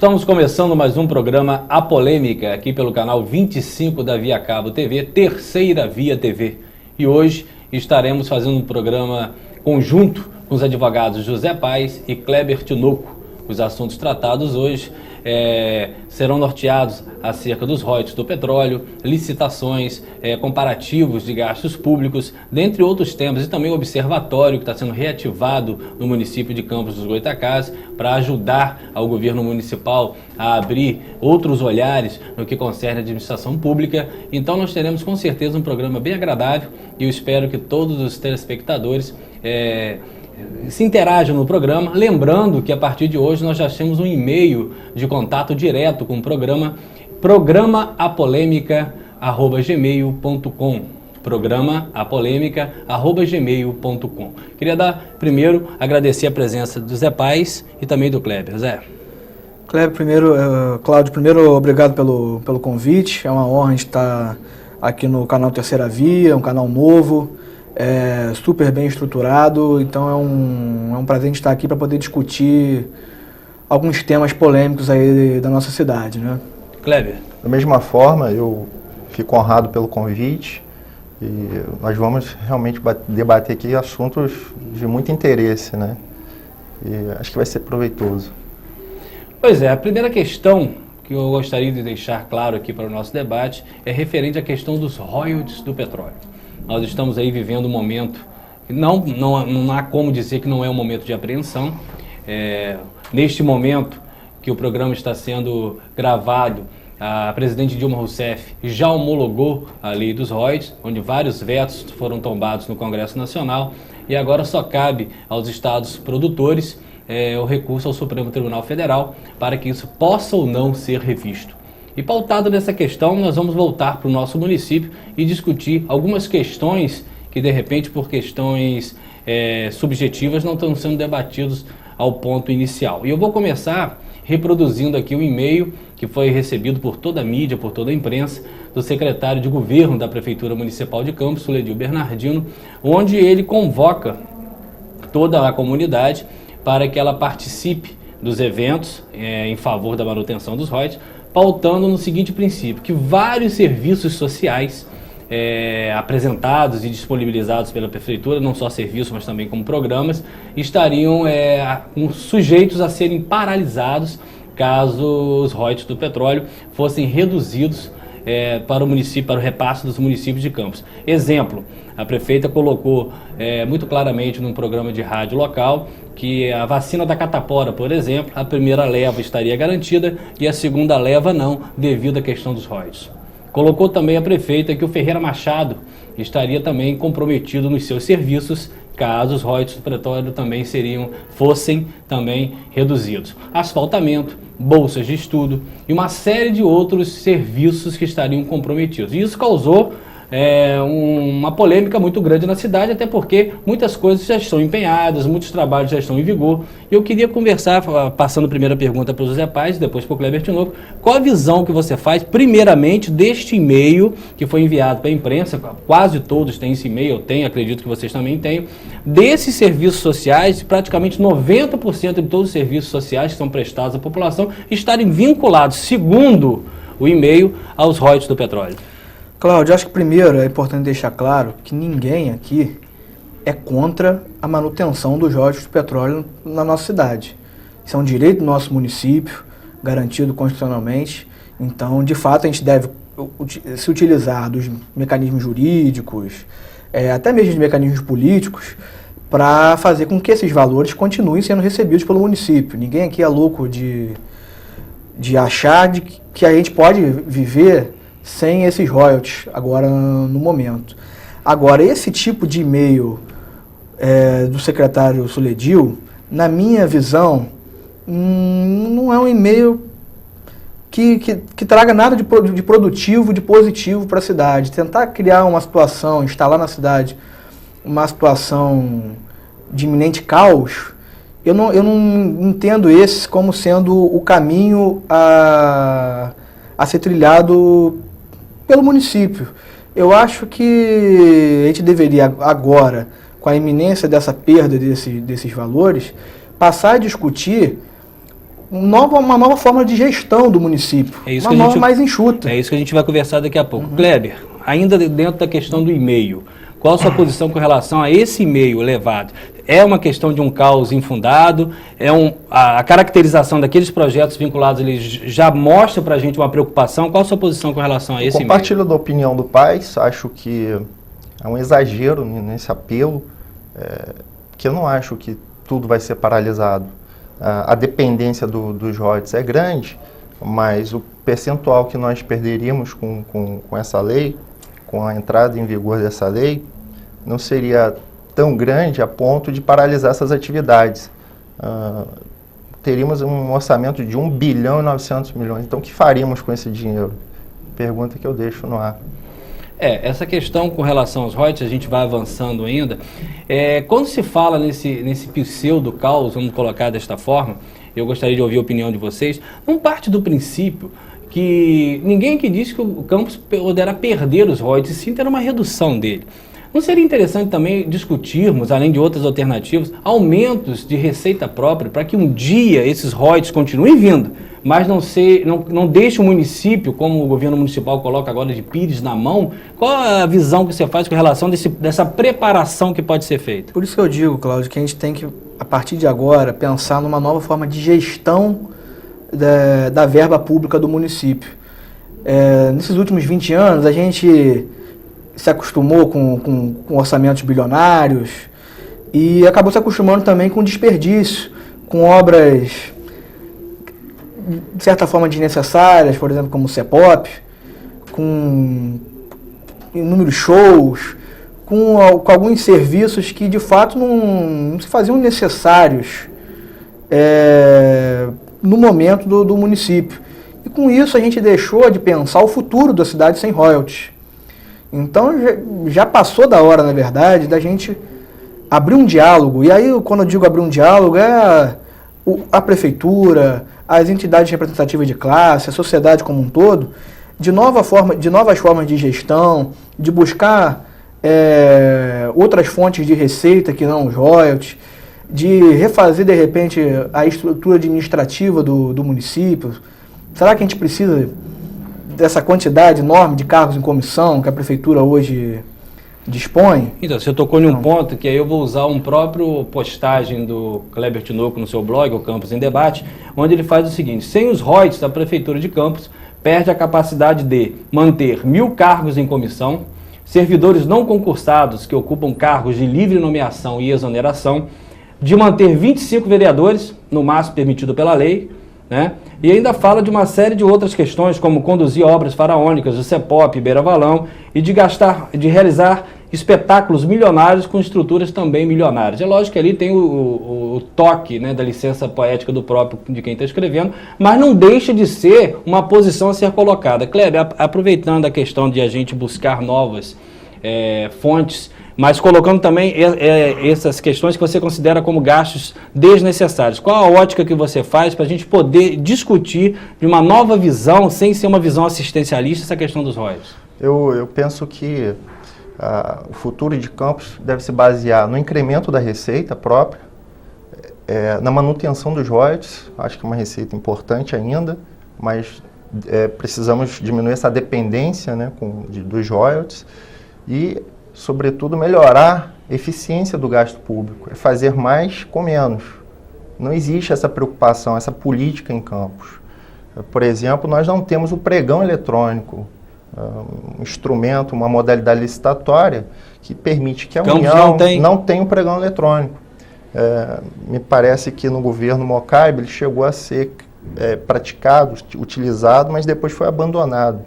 Estamos começando mais um programa A Polêmica, aqui pelo canal 25 da Via Cabo TV, Terceira Via TV. E hoje estaremos fazendo um programa conjunto com os advogados José Paes e Kleber Tinoco. Os assuntos tratados hoje serão norteados acerca dos royalties do petróleo, licitações, comparativos de gastos públicos, dentre outros temas, e também o observatório que está sendo reativado no município de Campos dos Goytacazes para ajudar ao governo municipal a abrir outros olhares no que concerne a administração pública. Então nós teremos com certeza um programa bem agradável e eu espero que todos os telespectadores se interajam no programa, lembrando que a partir de hoje nós já temos um e-mail de contato direto com o programa apolemica@gmail.com, programa@gmail.com. Queria primeiro agradecer a presença do Zé Paes e também do Kleber. Zé. Kleber, Cláudio, primeiro obrigado pelo convite, é uma honra estar aqui no canal Terceira Via, um canal novo, super bem estruturado, então é um prazer estar aqui para poder discutir alguns temas polêmicos aí da nossa cidade, né? Kleber. Da mesma forma, eu fico honrado pelo convite e nós vamos realmente debater aqui assuntos de muito interesse, né? E acho que vai ser proveitoso. Pois é, a primeira questão que eu gostaria de deixar claro aqui para o nosso debate é referente à questão dos royalties do petróleo. Nós estamos aí vivendo um momento, não há como dizer que não é um momento de apreensão. Neste momento que o programa está sendo gravado, a presidente Dilma Rousseff já homologou a lei dos royalties, onde vários vetos foram tombados no Congresso Nacional, e agora só cabe aos estados produtores o recurso ao Supremo Tribunal Federal para que isso possa ou não ser revisto. E pautado nessa questão, nós vamos voltar para o nosso município e discutir algumas questões que, de repente, por questões subjetivas, não estão sendo debatidos ao ponto inicial. E eu vou começar reproduzindo aqui o e-mail que foi recebido por toda a mídia, por toda a imprensa, do secretário de Governo da Prefeitura Municipal de Campos, Suledil Bernardino, onde ele convoca toda a comunidade para que ela participe dos eventos em favor da manutenção dos royalties, pautando no seguinte princípio, que vários serviços sociais apresentados e disponibilizados pela Prefeitura, não só serviços, mas também como programas, estariam sujeitos a serem paralisados caso os royalties do petróleo fossem reduzidos para o município, para o repasse dos municípios de Campos. Exemplo, a prefeita colocou muito claramente num programa de rádio local que a vacina da catapora, por exemplo, a primeira leva estaria garantida e a segunda leva não, devido à questão dos royalties. Colocou também a prefeita que o Ferreira Machado estaria também comprometido nos seus serviços caso os royalties do petróleo também fossem também reduzidos. Asfaltamento, bolsas de estudo e uma série de outros serviços que estariam comprometidos. E isso causou uma polêmica muito grande na cidade, até porque muitas coisas já estão empenhadas, muitos trabalhos já estão em vigor. E eu queria conversar, passando a primeira pergunta para o José Paes, depois para o Kleber Tinoco, qual a visão que você faz, primeiramente, deste e-mail que foi enviado para a imprensa, quase todos têm esse e-mail, acredito que vocês também tenham, desses serviços sociais, praticamente 90% de todos os serviços sociais que são prestados à população estarem vinculados, segundo o e-mail, aos royalties do petróleo. Cláudio, acho que primeiro é importante deixar claro que ninguém aqui é contra a manutenção dos royalties do petróleo na nossa cidade. Isso é um direito do nosso município, garantido constitucionalmente. Então, de fato, a gente deve se utilizar dos mecanismos jurídicos, até mesmo de mecanismos políticos, para fazer com que esses valores continuem sendo recebidos pelo município. Ninguém aqui é louco de achar que a gente pode viver sem esses royalties agora no momento. Agora, esse tipo de e-mail do secretário Suledil, na minha visão, não é um e-mail que traga nada de produtivo, de positivo para a cidade. Tentar criar uma situação, instalar na cidade uma situação de iminente caos, eu não entendo esse como sendo o caminho a ser trilhado pelo município. Eu acho que a gente deveria agora, com a iminência dessa perda desses valores, passar a discutir uma nova forma de gestão do município, uma norma mais enxuta. É isso que a gente vai conversar daqui a pouco. Kleber, ainda dentro da questão do e-mail, qual a sua posição com relação a esse e-mail levado? É uma questão de um caos infundado? A caracterização daqueles projetos vinculados, ele já mostra para a gente uma preocupação? Qual a sua posição com relação a esse e-mail? Compartilho da opinião do Paes, acho que é um exagero nesse apelo, que eu não acho que tudo vai ser paralisado. A dependência dos royalties é grande, mas o percentual que nós perderíamos com essa lei, com a entrada em vigor dessa lei, não seria tão grande a ponto de paralisar essas atividades. Teríamos um orçamento de 1 bilhão e 900 milhões. Então, o que faríamos com esse dinheiro? Pergunta que eu deixo no ar. Essa questão com relação aos royalties, a gente vai avançando ainda. Quando se fala nesse pseudo-caos, vamos colocar desta forma, eu gostaria de ouvir a opinião de vocês, não parte do princípio que ninguém que disse que o campus poderá perder os royalties, sim ter uma redução dele. Não seria interessante também discutirmos, além de outras alternativas, aumentos de receita própria para que um dia esses royalties continuem vindo, mas não deixe o município, como o governo municipal coloca agora, de pires na mão? Qual a visão que você faz com relação dessa preparação que pode ser feita? Por isso que eu digo, Cláudio, que a gente tem que, a partir de agora, pensar numa nova forma de gestão da verba pública do município. Nesses últimos 20 anos, a gente se acostumou com orçamentos bilionários e acabou se acostumando também com desperdício, com obras de certa forma desnecessárias, por exemplo, como o CEPOP, com inúmeros shows, com alguns serviços que de fato não se faziam necessários no momento do município. E com isso a gente deixou de pensar o futuro da cidade sem royalties. Então já passou da hora, na verdade, da gente abrir um diálogo. E aí, quando eu digo abrir um diálogo, a prefeitura, as entidades representativas de classe, a sociedade como um todo, de novas formas de gestão, de buscar outras fontes de receita que não os royalties, de refazer, de repente, a estrutura administrativa do município. Será que a gente precisa dessa quantidade enorme de cargos em comissão que a prefeitura hoje dispõe? Então, você tocou em um ponto que aí eu vou usar um próprio postagem do Kleber Tinoco no seu blog, o Campus em Debate, onde ele faz o seguinte: sem os royalties, a prefeitura de Campos perde a capacidade de manter 1.000 cargos em comissão, servidores não concursados que ocupam cargos de livre nomeação e exoneração, de manter 25 vereadores, no máximo permitido pela lei, né? E ainda fala de uma série de outras questões, como conduzir obras faraônicas, o CEPOP, Beira-Valão, e de realizar espetáculos milionários com estruturas também milionárias. É lógico que ali tem o toque, né, da licença poética do próprio, de quem está escrevendo, mas não deixa de ser uma posição a ser colocada. Kleber, aproveitando a questão de a gente buscar novas fontes, mas colocando também essas questões que você considera como gastos desnecessários. Qual a ótica que você faz para a gente poder discutir de uma nova visão, sem ser uma visão assistencialista, essa questão dos royalties? Eu penso que o futuro de Campos deve se basear no incremento da receita própria, na manutenção dos royalties. Acho que é uma receita importante ainda, mas precisamos diminuir essa dependência, né, dos royalties e, sobretudo, melhorar a eficiência do gasto público, fazer mais com menos. Não existe essa preocupação, essa política em Campos. Por exemplo, nós não temos o pregão eletrônico, um instrumento, uma modalidade licitatória que permite que a União não tenha um pregão eletrônico. Me parece que no governo Mocaibe ele chegou a ser praticado, utilizado, mas depois foi abandonado.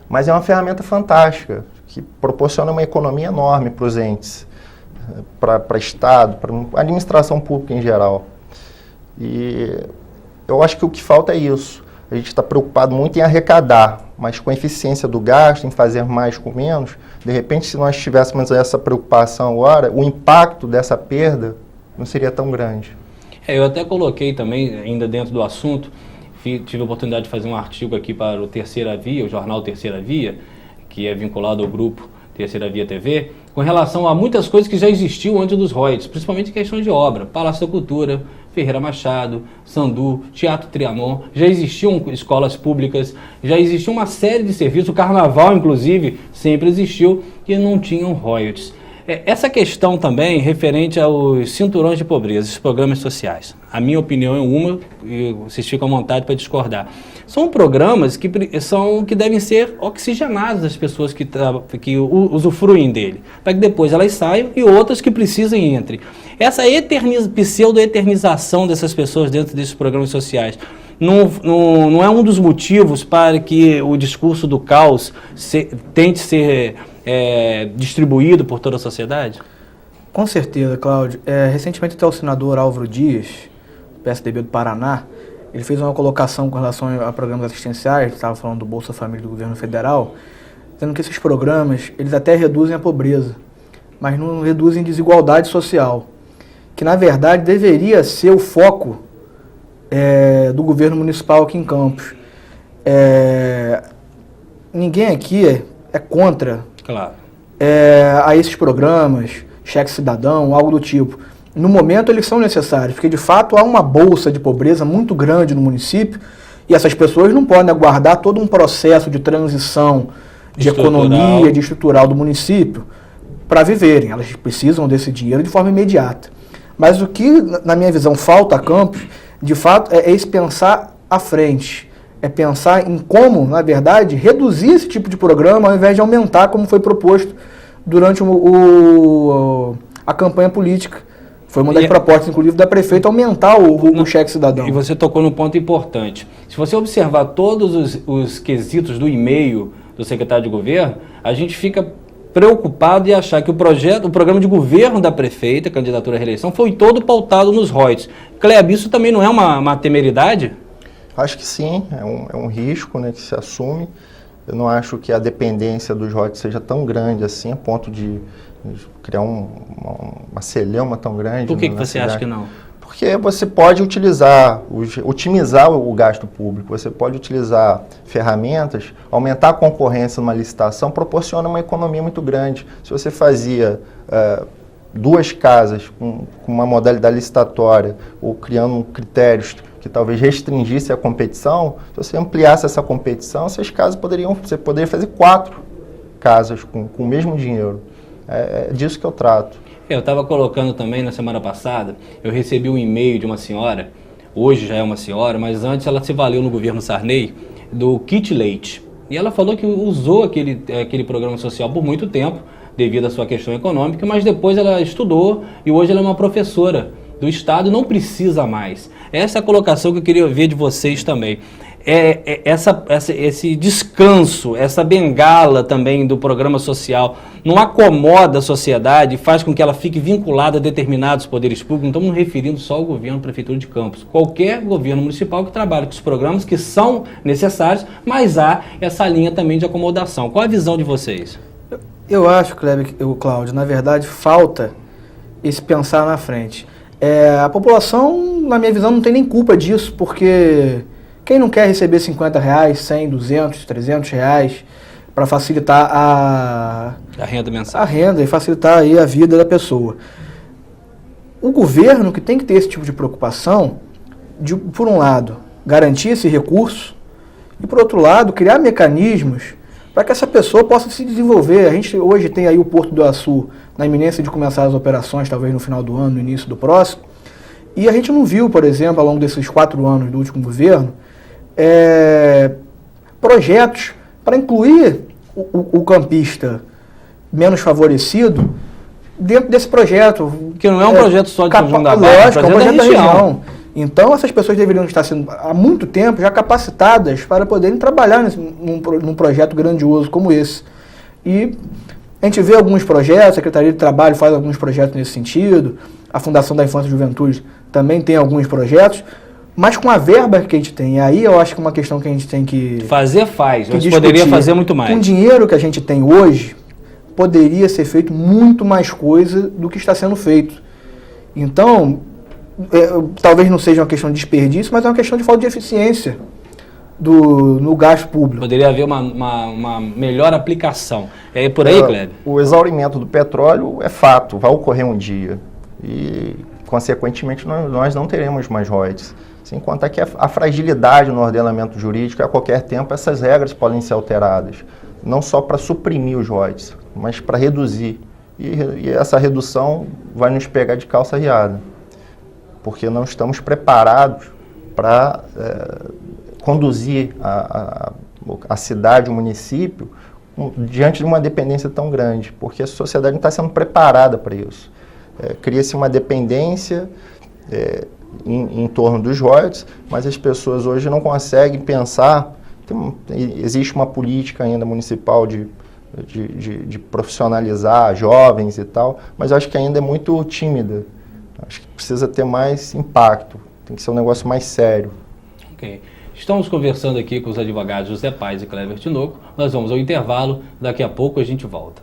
Mas é uma ferramenta fantástica, que proporciona uma economia enorme para os entes, para Estado, para a administração pública em geral. E eu acho que o que falta é isso. A gente está preocupado muito em arrecadar, mas com a eficiência do gasto, em fazer mais com menos. De repente, se nós tivéssemos essa preocupação agora, o impacto dessa perda não seria tão grande. Eu até coloquei também, ainda dentro do assunto, tive a oportunidade de fazer um artigo aqui para o Terceira Via, o jornal Terceira Via, que é vinculado ao grupo Terceira Via TV, com relação a muitas coisas que já existiam antes dos royalties, principalmente em questões de obra, Palácio da Cultura, Ferreira Machado, Sandu, Teatro Trianon, já existiam escolas públicas, já existia uma série de serviços, o carnaval, inclusive, sempre existiu, que não tinham royalties. Essa questão também referente aos cinturões de pobreza, os programas sociais. A minha opinião é uma, e vocês ficam à vontade para discordar. São programas que devem ser oxigenados das pessoas que usufruem dele, para que depois elas saiam e outras que precisem entrem. Essa pseudo-eternização dessas pessoas dentro desses programas sociais não é um dos motivos para que o discurso do caos tente ser distribuído por toda a sociedade? Com certeza, Cláudio. Recentemente até o senador Álvaro Dias, PSDB do Paraná, ele fez uma colocação com relação a programas assistenciais, estava falando do Bolsa Família do governo federal, dizendo que esses programas, eles até reduzem a pobreza, mas não reduzem desigualdade social, que na verdade deveria ser o foco do governo municipal aqui em Campos. Ninguém aqui é contra a esses programas, cheque cidadão, algo do tipo. No momento eles são necessários, porque de fato há uma bolsa de pobreza muito grande no município e essas pessoas não podem aguardar todo um processo de transição de economia, de estrutural do município para viverem. Elas precisam desse dinheiro de forma imediata. Mas o que, na minha visão, falta a Campos, de fato, é esse pensar à frente. É pensar em como, na verdade, reduzir esse tipo de programa ao invés de aumentar, como foi proposto durante a campanha política. Foi uma das propostas, inclusive, da prefeita aumentar o cheque cidadão. E você tocou num ponto importante. Se você observar todos os quesitos do e-mail do secretário de governo, a gente fica preocupado de achar que o programa de governo da prefeita, candidatura à reeleição, foi todo pautado nos royalties. Kleber, isso também não é uma temeridade? Acho que sim, é um risco, né, que se assume. Eu não acho que a dependência dos royalties seja tão grande assim, a ponto de criar uma celeuma tão grande. Por que você acha que não? Porque você pode otimizar o gasto público, você pode utilizar ferramentas, aumentar a concorrência numa licitação, proporciona uma economia muito grande. Se você fazia 2 casas com uma modalidade licitatória ou criando critérios que talvez restringisse a competição, se você ampliasse essa competição, você poderia fazer 4 casas com o mesmo dinheiro. É disso que eu trato. Eu estava colocando também na semana passada, eu recebi um e-mail de uma senhora, hoje já é uma senhora, mas antes ela se valeu no governo Sarney, do kit leite. E ela falou que usou aquele programa social por muito tempo, devido à sua questão econômica, mas depois ela estudou e hoje ela é uma professora do Estado e não precisa mais. Essa é a colocação que eu queria ver de vocês também. Esse descanso, essa bengala também do programa social não acomoda a sociedade e faz com que ela fique vinculada a determinados poderes públicos. Não estamos nos referindo só ao governo, Prefeitura de Campos. Qualquer governo municipal que trabalhe com os programas que são necessários, mas há essa linha também de acomodação. Qual a visão de vocês? Eu acho, Cláudio, na verdade falta esse pensar na frente. A população, na minha visão, não tem nem culpa disso, porque quem não quer receber R$50, 100, 200, 300 reais para facilitar a renda mensal? A renda e facilitar aí a vida da pessoa. O governo que tem que ter esse tipo de preocupação, de, por um lado, garantir esse recurso e, por outro lado, criar mecanismos para que essa pessoa possa se desenvolver. A gente hoje tem aí o Porto do Açu na iminência de começar as operações, talvez no final do ano, no início do próximo, e a gente não viu, por exemplo, ao longo desses 4 anos do último governo, projetos para incluir o campista menos favorecido dentro desse projeto. Que não é um projeto só de São João da Barra, lógico, é um projeto da região. Então, essas pessoas deveriam estar sendo, há muito tempo, já capacitadas para poderem trabalhar num projeto grandioso como esse. E a gente vê alguns projetos, a Secretaria de Trabalho faz alguns projetos nesse sentido, a Fundação da Infância e Juventude também tem alguns projetos, mas com a verba que a gente tem, aí eu acho que é uma questão que a gente tem que faz, mas poderia fazer muito mais. Com o dinheiro que a gente tem hoje, poderia ser feito muito mais coisa do que está sendo feito. Então, talvez não seja uma questão de desperdício, mas é uma questão de falta de eficiência no gasto público. Poderia haver uma melhor aplicação. É por aí, Kleber? O exaurimento do petróleo é fato, vai ocorrer um dia. E consequentemente, nós não teremos mais royalties. Sem contar que a fragilidade no ordenamento jurídico, a qualquer tempo, essas regras podem ser alteradas. Não só para suprimir os royalties, mas para reduzir. E essa redução vai nos pegar de calça riada, porque não estamos preparados para conduzir a cidade, o município, diante de uma dependência tão grande, porque a sociedade não está sendo preparada para isso. Cria-se uma dependência em torno dos royalties, mas as pessoas hoje não conseguem pensar. Existe uma política ainda municipal de profissionalizar jovens e tal, mas eu acho que ainda é muito tímida. Acho que precisa ter mais impacto, tem que ser um negócio mais sério. Ok. Estamos conversando aqui com os advogados José Paes e Cleber Tinoco. Nós vamos ao intervalo, daqui a pouco a gente volta.